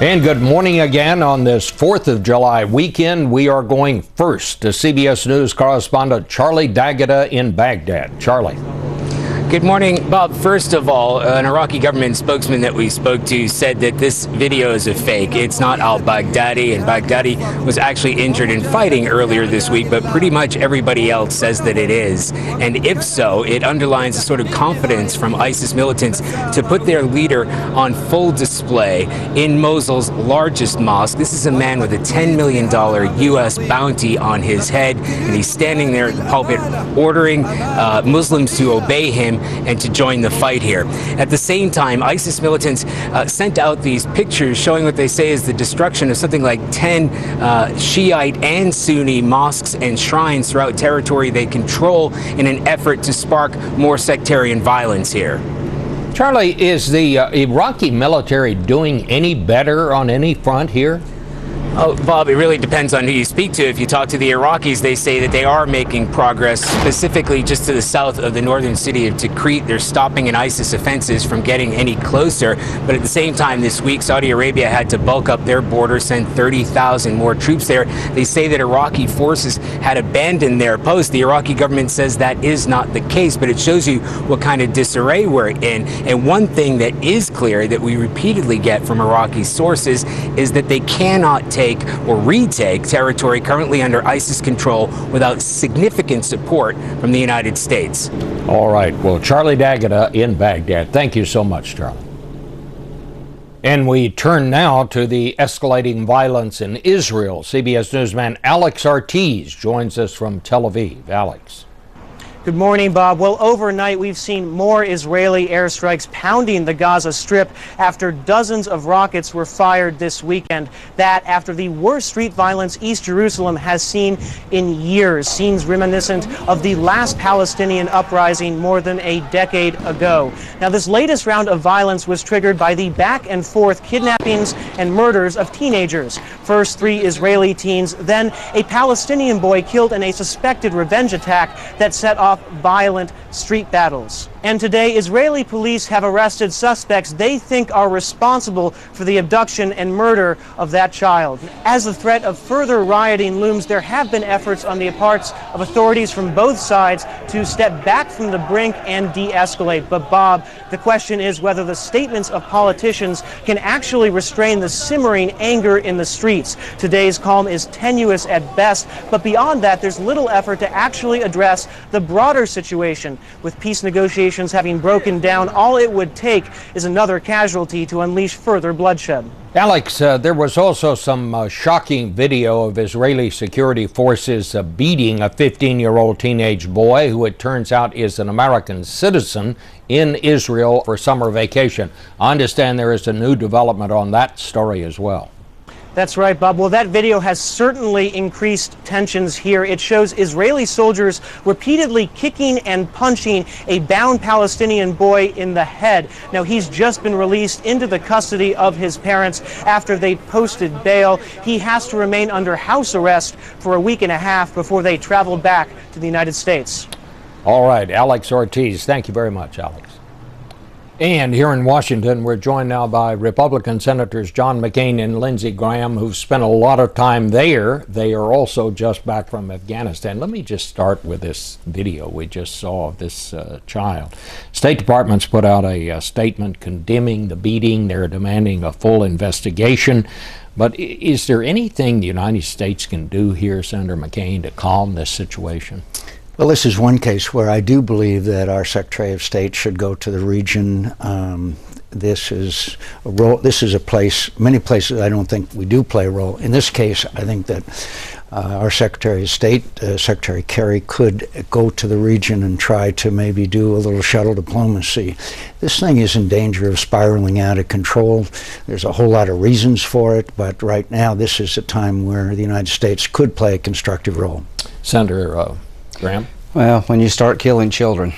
And good morning again on this 4th of July weekend. We are going first to CBS News correspondent Charlie D'Agata in Baghdad. Charlie. Good morning, Bob. First of all, an Iraqi government spokesman that we spoke to said that this video is a fake. It's not al-Baghdadi, and Baghdadi was actually injured in fighting earlier this week, but pretty much everybody else says that it is. And if so, it underlines a sort of confidence from ISIS militants to put their leader on full display in Mosul's largest mosque. This is a man with a $10 million U.S. bounty on his head, and he's standing there at the pulpit ordering Muslims to obey him and to join the fight here. At the same time, ISIS militants sent out these pictures showing what they say is the destruction of something like 10 Shiite and Sunni mosques and shrines throughout territory they control in an effort to spark more sectarian violence here. Charlie, is the Iraqi military doing any better on any front here? Oh, Bob, it really depends on who you speak to. If you talk to the Iraqis, they say that they are making progress, specifically just to the south of the northern city of Tikrit. They're stopping an ISIS offenses from getting any closer. But at the same time, this week, Saudi Arabia had to bulk up their border, send 30,000 more troops there. They say that Iraqi forces had abandoned their post. The Iraqi government says that is not the case, but it shows you what kind of disarray we're in. And one thing that is clear that we repeatedly get from Iraqi sources is that they cannot take or retake territory currently under ISIS control without significant support from the United States. All right. Well, Charlie D'Agata in Baghdad. Thank you so much, Charlie. And we turn now to the escalating violence in Israel. CBS newsman Alex Ortiz joins us from Tel Aviv. Alex. Good morning, Bob. Well, overnight we've seen more Israeli airstrikes pounding the Gaza Strip after dozens of rockets were fired this weekend. That after the worst street violence East Jerusalem has seen in years, scenes reminiscent of the last Palestinian uprising more than a decade ago. Now, this latest round of violence was triggered by the back and forth kidnappings and murders of teenagers. First 3 Israeli teens, then a Palestinian boy killed in a suspected revenge attack that set off violent street battles. And today, Israeli police have arrested suspects they think are responsible for the abduction and murder of that child. As the threat of further rioting looms, there have been efforts on the parts of authorities from both sides to step back from the brink and de-escalate. But Bob, the question is whether the statements of politicians can actually restrain the simmering anger in the streets. Today's calm is tenuous at best, but beyond that, there's little effort to actually address the broader situation. With peace negotiations having broken down, all it would take is another casualty to unleash further bloodshed. Alex, there was also some shocking video of Israeli security forces beating a 15-year-old teenage boy who it turns out is an American citizen in Israel for summer vacation. I understand there is a new development on that story as well. That's right, Bob. Well, that video has certainly increased tensions here. It shows Israeli soldiers repeatedly kicking and punching a bound Palestinian boy in the head. Now, he's just been released into the custody of his parents after they posted bail. He has to remain under house arrest for a week and a half before they travel back to the United States. All right, Alex Ortiz. Thank you very much, Alex. And here in Washington, we're joined now by Republican Senators John McCain and Lindsey Graham, who've spent a lot of time there. They are also just back from Afghanistan. Let me just start with this video we just saw of this child. State Department's put out a statement condemning the beating. They're demanding a full investigation. But is there anything the United States can do here, Senator McCain, to calm this situation? Well, this is one case where I do believe that our Secretary of State should go to the region. This is a role. This is a place. Many places I don't think we do play a role. In this case, I think that our Secretary of State, Secretary Kerry, could go to the region and try to maybe do a little shuttle diplomacy. This thing is in danger of spiraling out of control. There's a whole lot of reasons for it, but right now this is a time where the United States could play a constructive role. Senator Graham? Well, when you start killing children,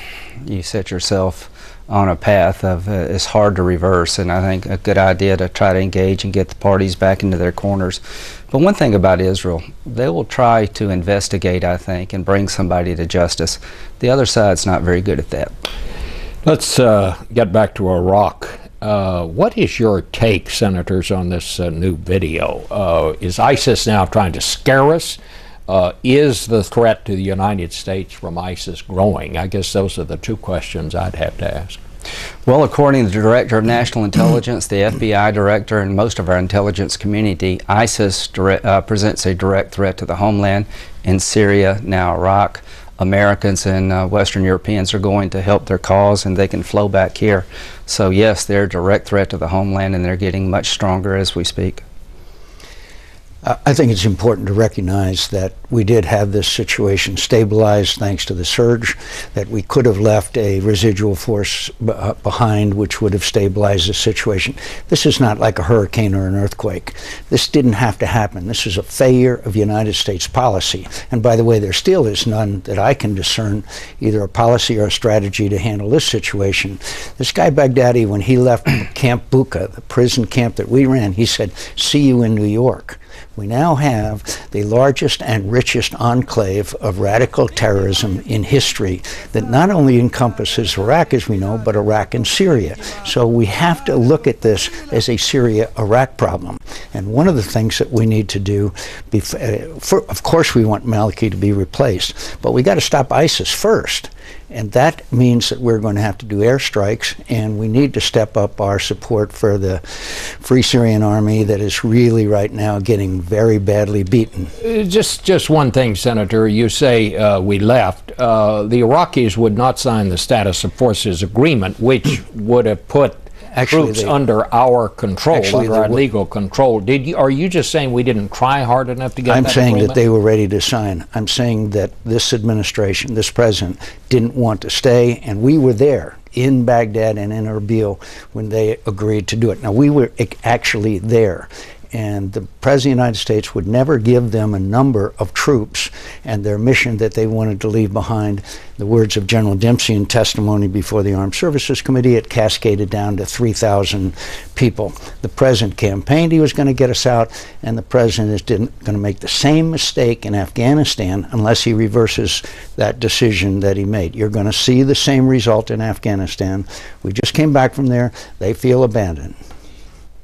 you set yourself on a path of it's hard to reverse, and I think a good idea to try to engage and get the parties back into their corners. But one thing about Israel, they will try to investigate, I think, and bring somebody to justice. The other side's not very good at that. Let's get back to Iraq. What is your take, senators, on this new video? Is ISIS now trying to scare us? Is the threat to the United States from ISIS growing? I guess those are the two questions I'd have to ask. Well, according to the Director of National Intelligence, the FBI Director, and most of our intelligence community, ISIS presents a direct threat to the homeland in Syria, now Iraq. Americans and Western Europeans are going to help their cause, and they can flow back here. So yes, they're a direct threat to the homeland, and they're getting much stronger as we speak. I think it's important to recognize that we did have this situation stabilized thanks to the surge, that we could have left a residual force behind which would have stabilized the situation. This is not like a hurricane or an earthquake. This didn't have to happen. This is a failure of United States policy. And by the way, there still is none that I can discern, either a policy or a strategy to handle this situation. This guy Baghdadi, when he left Camp Bucca, the prison camp that we ran, he said, "See you in New York." We now have the largest and richest enclave of radical terrorism in history that not only encompasses Iraq, as we know, but Iraq and Syria. So we have to look at this as a Syria-Iraq problem. And one of the things that we need to do, of course we want Maliki to be replaced, but we got to stop ISIS first. And that means that we're going to have to do airstrikes, and we need to step up our support for the Free Syrian Army that is really right now getting very badly beaten. Just one thing, Senator. You say we left. The Iraqis would not sign the Status of Forces Agreement, which would have put troops under our control, under our legal control. Are you just saying we didn't try hard enough to get that agreement? I'm saying that they were ready to sign. I'm saying that this administration, this president, didn't want to stay, and we were there in Baghdad and in Erbil when they agreed to do it. Now, we were actually there. And the President of the United States would never give them a number of troops and their mission that they wanted to leave behind. The words of General Dempsey in testimony before the Armed Services Committee, it cascaded down to 3,000 people. The President campaigned he was going to get us out, and the President is going to make the same mistake in Afghanistan unless he reverses that decision that he made. You're going to see the same result in Afghanistan. We just came back from there. They feel abandoned.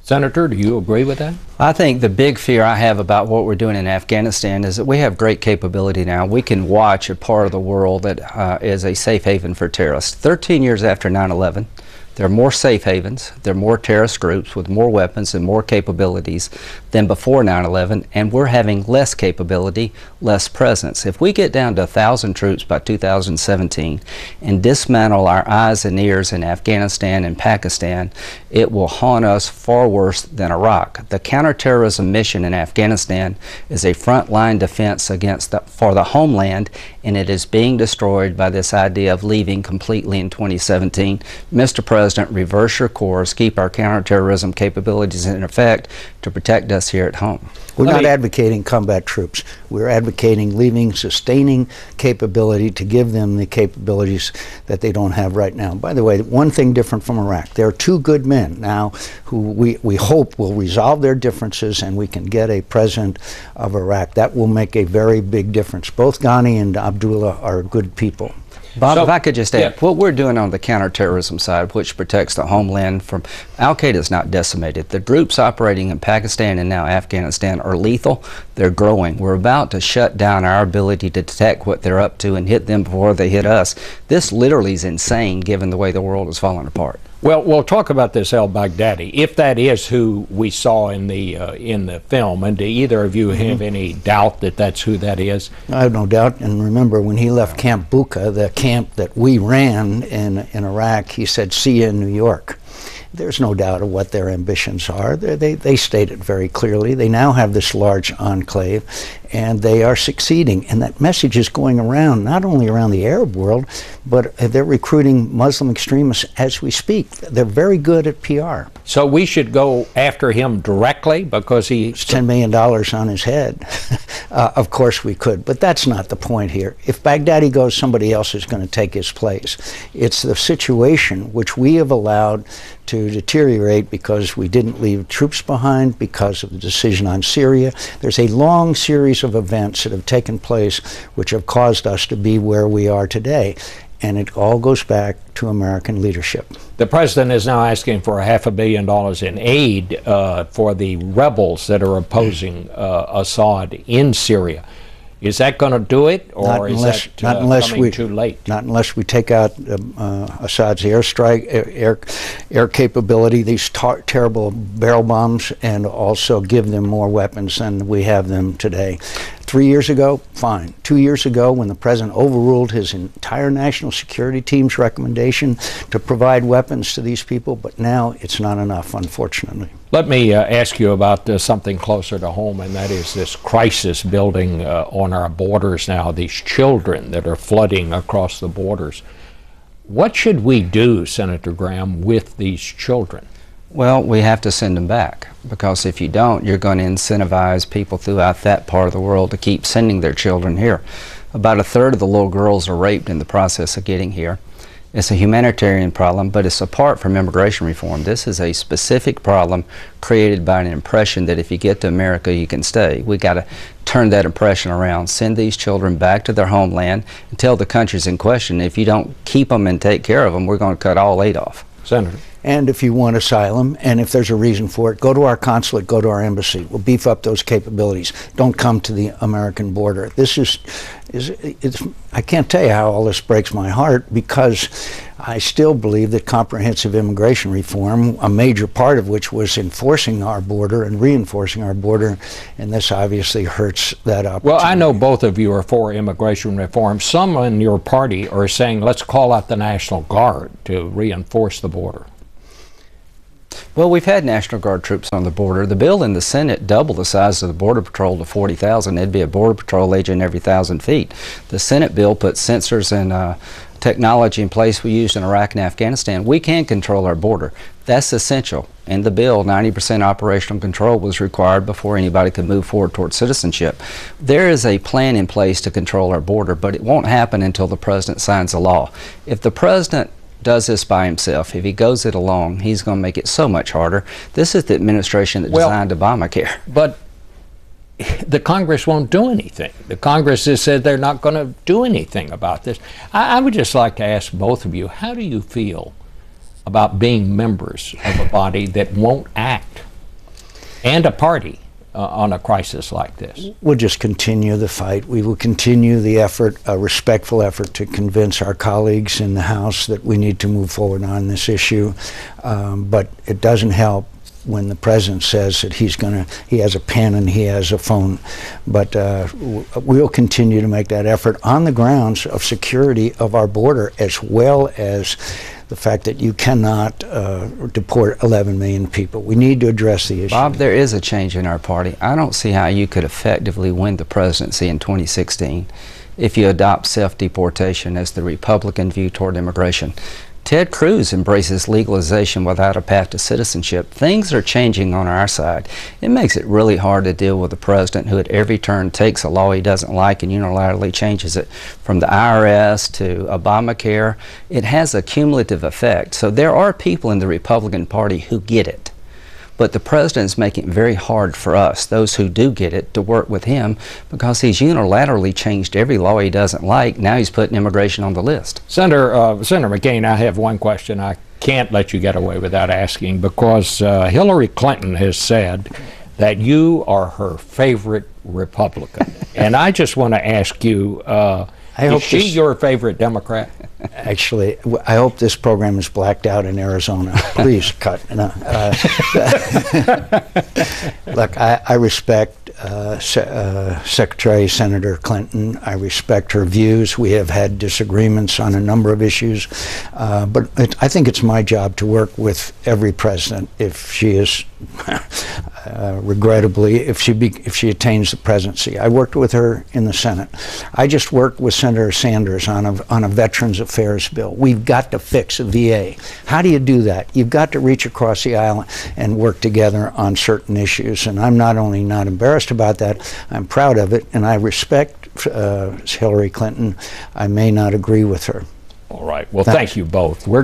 Senator, do you agree with that? I think the big fear I have about what we're doing in Afghanistan is that we have great capability now. We can watch a part of the world that is a safe haven for terrorists. 13 years after 9/11, there are more safe havens, there are more terrorist groups with more weapons and more capabilities than before 9/11, and we're having less capability, less presence. If we get down to 1,000 troops by 2017 and dismantle our eyes and ears in Afghanistan and Pakistan, it will haunt us far worse than Iraq. The counterterrorism mission in Afghanistan is a frontline defense for the homeland, and it is being destroyed by this idea of leaving completely in 2017. Mr. President, reverse your course, keep our counterterrorism capabilities in effect to protect us here at home. We're not advocating combat troops. We're advocating leaving sustaining capability to give them the capabilities that they don't have right now. By the way, one thing different from Iraq, there are two good men now who we hope will resolve their differences, and we can get a president of Iraq. That will make a very big difference. Both Ghani and Abdullah are good people. Bob, if I could just add, what we're doing on the counterterrorism side, which protects the homeland from Al-Qaeda, is not decimated. The groups operating in Pakistan and now Afghanistan are lethal. They're growing. We're about to shut down our ability to detect what they're up to and hit them before they hit us. This literally is insane given the way the world is falling apart. Well, we'll talk about this al-Baghdadi, if that is who we saw in the film. And do either of you have any doubt that that's who that is? I have no doubt. And remember, when he left Camp Bucca, the camp that we ran in Iraq, he said, "See you in New York." There's no doubt of what their ambitions are. They state it very clearly. They now have this large enclave, and they are succeeding. And that message is going around, not only around the Arab world, but they're recruiting Muslim extremists as we speak. They're very good at PR. So we should go after him directly because he's $10 million on his head. Of course we could, but that's not the point here. If Baghdadi goes, somebody else is going to take his place. It's the situation which we have allowed to deteriorate because we didn't leave troops behind, because of the decision on Syria. There's a long series of events that have taken place which have caused us to be where we are today. and it all goes back to American leadership. The president is now asking for $500 million in aid for the rebels that are opposing Assad in Syria. Is that going to do it, or is that coming too late? Not unless we take out Assad's airstrike, air capability, these terrible barrel bombs, and also give them more weapons than we have them today. 3 years ago, fine. 2 years ago, when the president overruled his entire national security team's recommendation to provide weapons to these people, but now it's not enough, unfortunately. Let me ask you about something closer to home, and that is this crisis building on our borders now, these children that are flooding across the borders. What should we do, Senator Graham, with these children? Well, we have to send them back, because if you don't, you're going to incentivize people throughout that part of the world to keep sending their children here. About a third of the little girls are raped in the process of getting here. It's a humanitarian problem, but it's apart from immigration reform. This is a specific problem created by an impression that if you get to America, you can stay. We got to turn that impression around, send these children back to their homeland, and tell the countries in question, if you don't keep them and take care of them, we're going to cut all aid off. Senator. And if you want asylum, and if there's a reason for it, go to our consulate, go to our embassy. We'll beef up those capabilities. Don't come to the American border. This I can't tell you how all this breaks my heart, because I still believe that comprehensive immigration reform, a major part of which was enforcing our border and reinforcing our border, and this obviously hurts that opportunity. Well, I know both of you are for immigration reform. Some in your party are saying, let's call out the National Guard to reinforce the border. Well, we've had National Guard troops on the border. The bill in the Senate doubled the size of the Border Patrol to 40,000. It'd be a Border Patrol agent every 1,000 feet. The Senate bill put sensors and technology in place we used in Iraq and Afghanistan. We can control our border. That's essential. In the bill, 90% operational control was required before anybody could move forward towards citizenship. There is a plan in place to control our border, but it won't happen until the president signs a law. If the president does this by himself, if he goes it alone, he's going to make it so much harder. This is the administration that designed Obamacare. But the Congress won't do anything. The Congress has said they're not going to do anything about this. I would just like to ask both of you, how do you feel about being members of a body that won't act, and a party on a crisis like this? We'll just continue the fight. We will continue the effort, a respectful effort, to convince our colleagues in the House that we need to move forward on this issue. But it doesn't help when the president says that he has a pen and he has a phone. But we'll continue to make that effort on the grounds of security of our border, as well as the fact that you cannot deport 11 million people. We need to address the issue. Bob, there is a change in our party. I don't see how you could effectively win the presidency in 2016 if you adopt self-deportation as the Republican view toward immigration. Ted Cruz embraces legalization without a path to citizenship. Things are changing on our side. It makes it really hard to deal with a president who at every turn takes a law he doesn't like and unilaterally changes it. From the IRS to Obamacare, it has a cumulative effect. So there are people in the Republican Party who get it. But the president is making it very hard for us, those who do get it, to work with him, because he's unilaterally changed every law he doesn't like. Now he's putting immigration on the list. Senator McCain, I have one question I can't let you get away without asking, because Hillary Clinton has said that you are her favorite Republican. And I just want to ask you, is she your favorite Democrat? Actually, I hope this program is blacked out in Arizona. Please cut. No. Look, I respect Secretary Senator Clinton. I respect her views. We have had disagreements on a number of issues, but I think it's my job to work with every president if she is, regrettably, if she attains the presidency. I worked with her in the Senate. I just worked with Senator Sanders on a Veterans Affairs bill. We've got to fix a VA. How do you do that? You've got to reach across the aisle and work together on certain issues. And I'm not only not embarrassed about that, I'm proud of it, and I respect Hillary Clinton. I may not agree with her. All right. Well, thank you both. We're